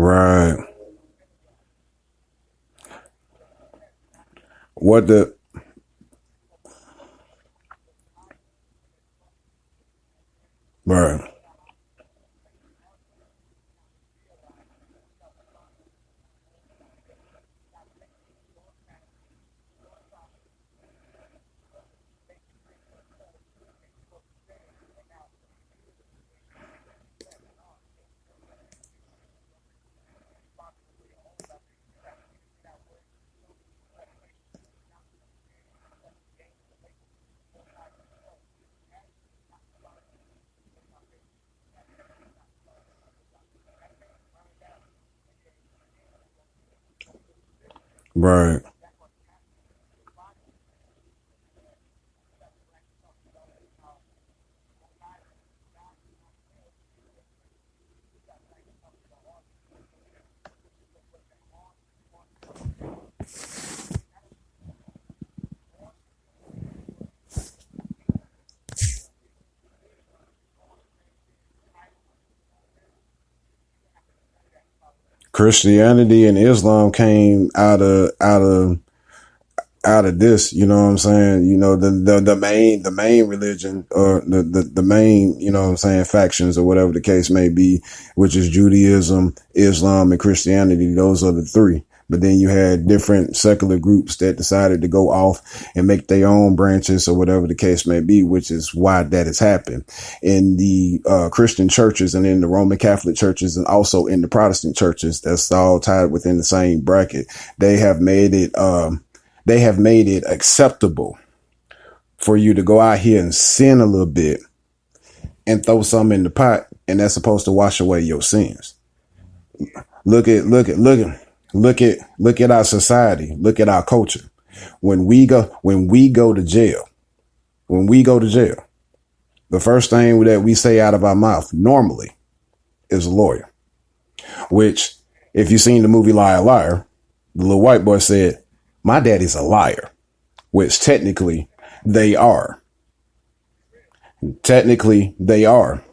Right. What the right. Right. Christianity and Islam came out of this, you know what I'm saying? You know, the main religion or the main, you know what I'm saying, factions or whatever the case may be, which is Judaism, Islam, and Christianity. Those are the three. But then you had different secular groups that decided to go off and make their own branches or whatever the case may be, which is why that has happened in the Christian churches and in the Roman Catholic churches and also in the Protestant churches. That's all tied within the same bracket. They have made it, they have made it acceptable for you to go out here and sin a little bit and throw some in the pot, and that's supposed to wash away your sins. Look at our society. Look at our culture. When we go to jail, when we go to jail, the first thing that we say out of our mouth normally is a lawyer. Which, if you've seen the movie Liar Liar, the little white boy said, "My daddy's a liar," which technically they are. Technically they are.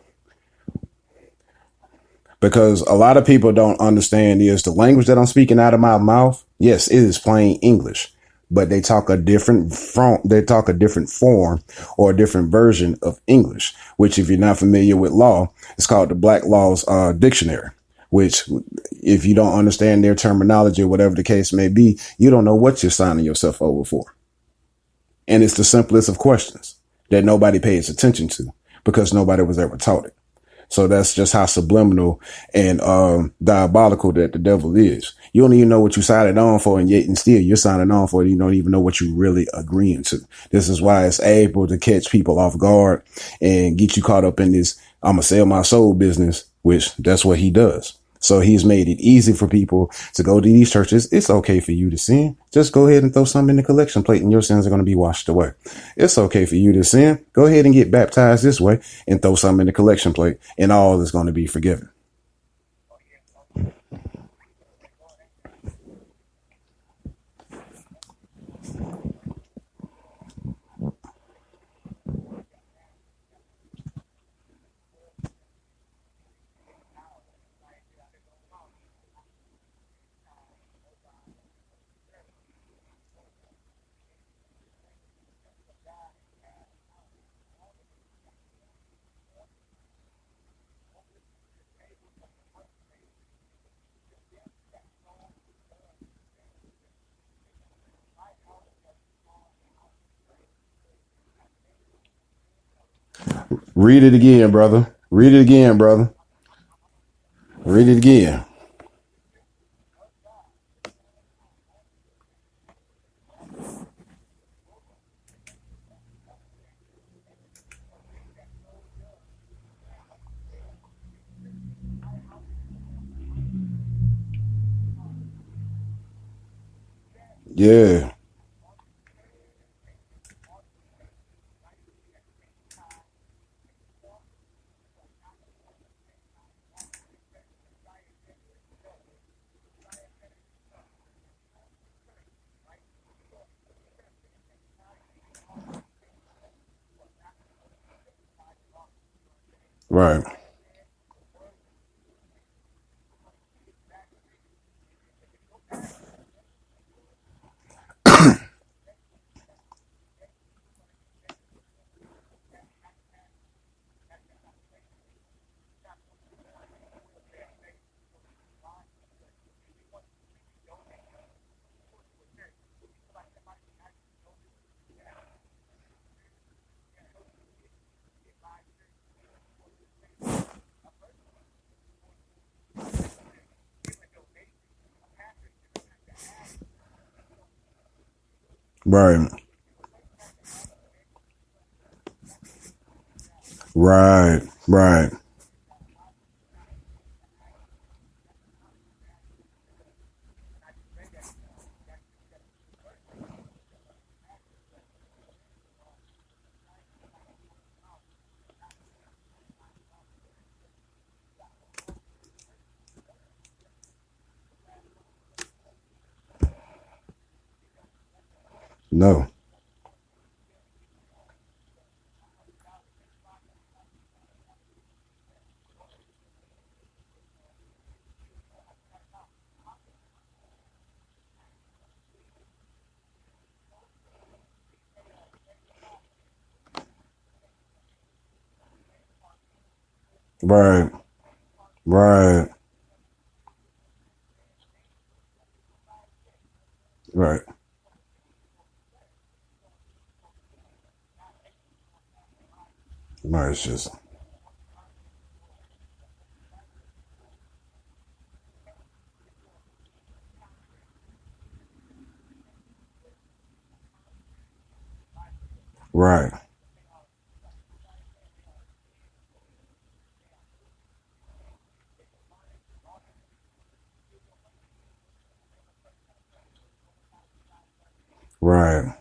Because a lot of people don't understand is the language that I'm speaking out of my mouth. Yes, it is plain English, but they talk a different form or a different version of English, which if you're not familiar with law, it's called the Black Laws Dictionary, which if you don't understand their terminology or whatever the case may be, you don't know what you're signing yourself over for. And it's the simplest of questions that nobody pays attention to because nobody was ever taught it. So that's just how subliminal and diabolical that the devil is. You don't even know what you signed on for, and yet and still you're signing on for it. You don't even know what you really agreeing to. This is why it's able to catch people off guard and get you caught up in this "I'm gonna sell my soul" business, which that's what he does. So he's made it easy for people to go to these churches. It's okay for you to sin. Just go ahead and throw something in the collection plate and your sins are going to be washed away. It's okay for you to sin. Go ahead and get baptized this way and throw something in the collection plate and all is going to be forgiven. Read it again, brother. Read it again, brother. Read it again. Yeah. Right. Right. Right. Right. No. Right. Right. Right. No, it's just right. Right.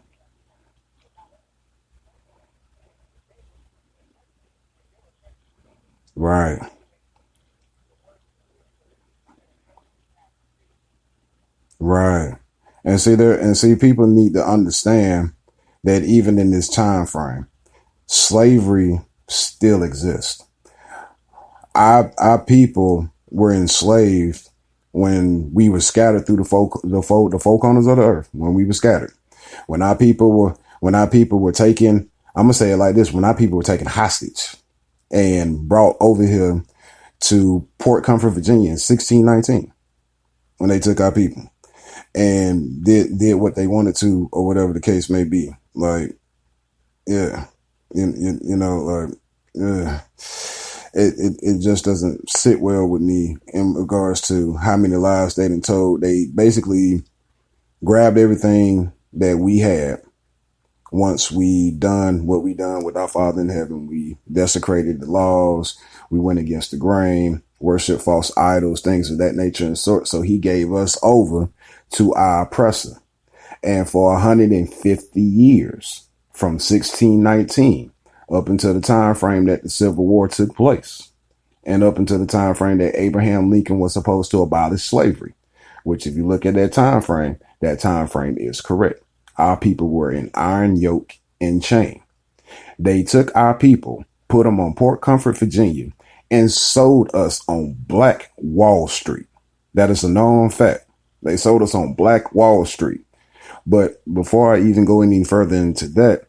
Right. Right. And see people need to understand that even in this time frame, slavery still exists. Our people were enslaved when we were scattered through the four corners of the earth. When we were scattered, when our people were taken, I'm gonna say it like this: when our people were taken hostage and brought over here to Port Comfort, Virginia in 1619, when they took our people and did what they wanted to, or whatever the case may be. Like, yeah, like, yeah. It just doesn't sit well with me in regards to how many lies they done told. They basically grabbed everything that we had. Once we done what we done with our Father in heaven, we desecrated the laws. We went against the grain, worship false idols, things of that nature and sort. So he gave us over to our oppressor. And for 150 years, from 1619 up until the time frame that the Civil War took place, and up until the time frame that Abraham Lincoln was supposed to abolish slavery, which if you look at that time frame is correct. Our people were in iron yoke and chain. They took our people, put them on Port Comfort, Virginia, and sold us on Black Wall Street. That is a known fact. They sold us on Black Wall Street. But before I even go any further into that,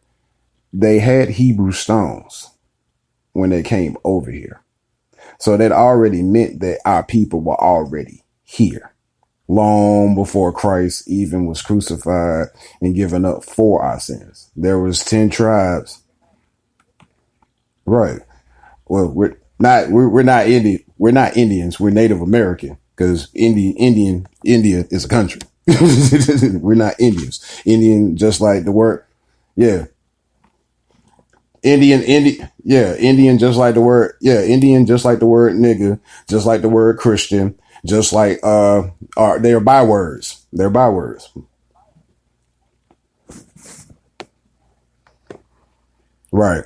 they had Hebrew stones when they came over here. So that already meant that our people were already here long before Christ even was crucified and given up for our sins. There was 10 tribes. Right. Well, we're not Indian. We're not Indians. We're Native American because India is a country. We're not Indians. Indian, just like the word. Yeah. Indian, just like the word, Indian, just like the word nigga, just like the word Christian, just like, they're bywords. They're bywords. Right.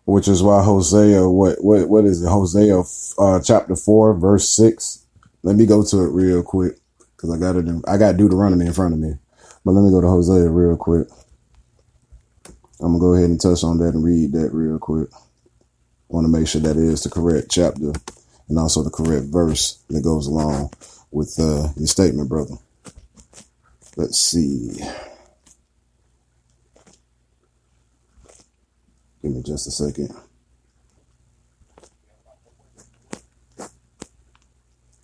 which is why Hosea, what is it? Hosea, chapter 4, verse 6. Let me go to it real quick because I got Deuteronomy in front of me. But let me go to Hosea real quick. I'm gonna go ahead and touch on that and read that real quick. I want to make sure that is the correct chapter and also the correct verse that goes along with your statement, brother. Let's see. Give me just a second.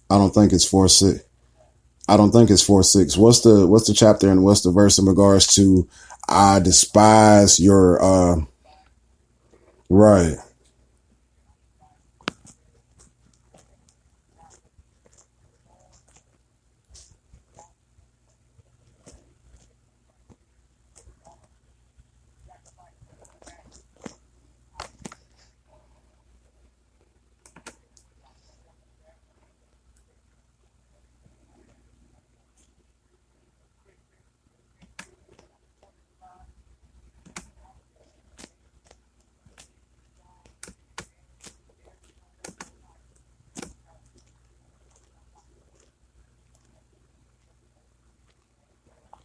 I don't think it's 4:6. I don't think it's 4:6. What's the chapter and what's the verse in regards to I despise your right.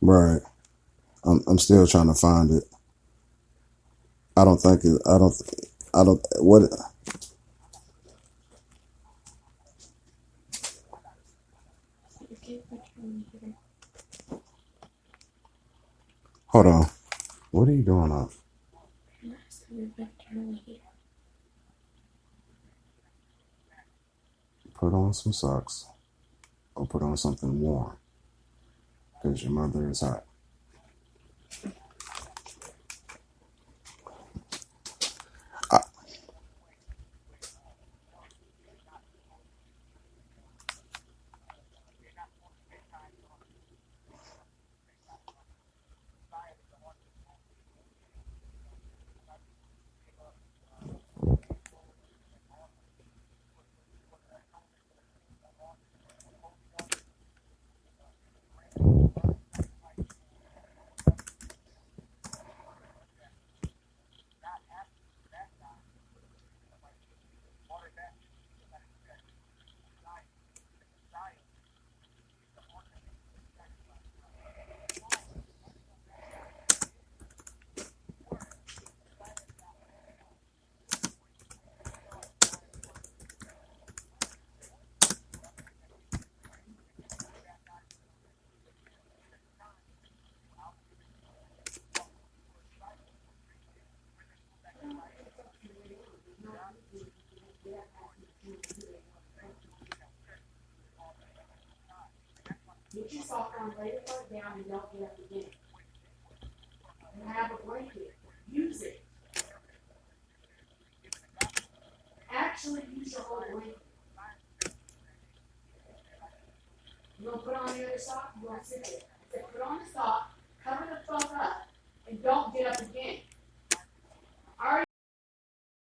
Right. I'm still trying to find it. I don't think it I don't what hold on. What are you doing up? Put on some socks or put on something warm because your mother is hot. Get your sock on, lay the foot down, and don't get up again. And have a blanket. Use it. Actually, use your whole blanket. You gonna put on the other sock? You gonna sit there. I said, put on the sock, cover the fuck up, and don't get up again.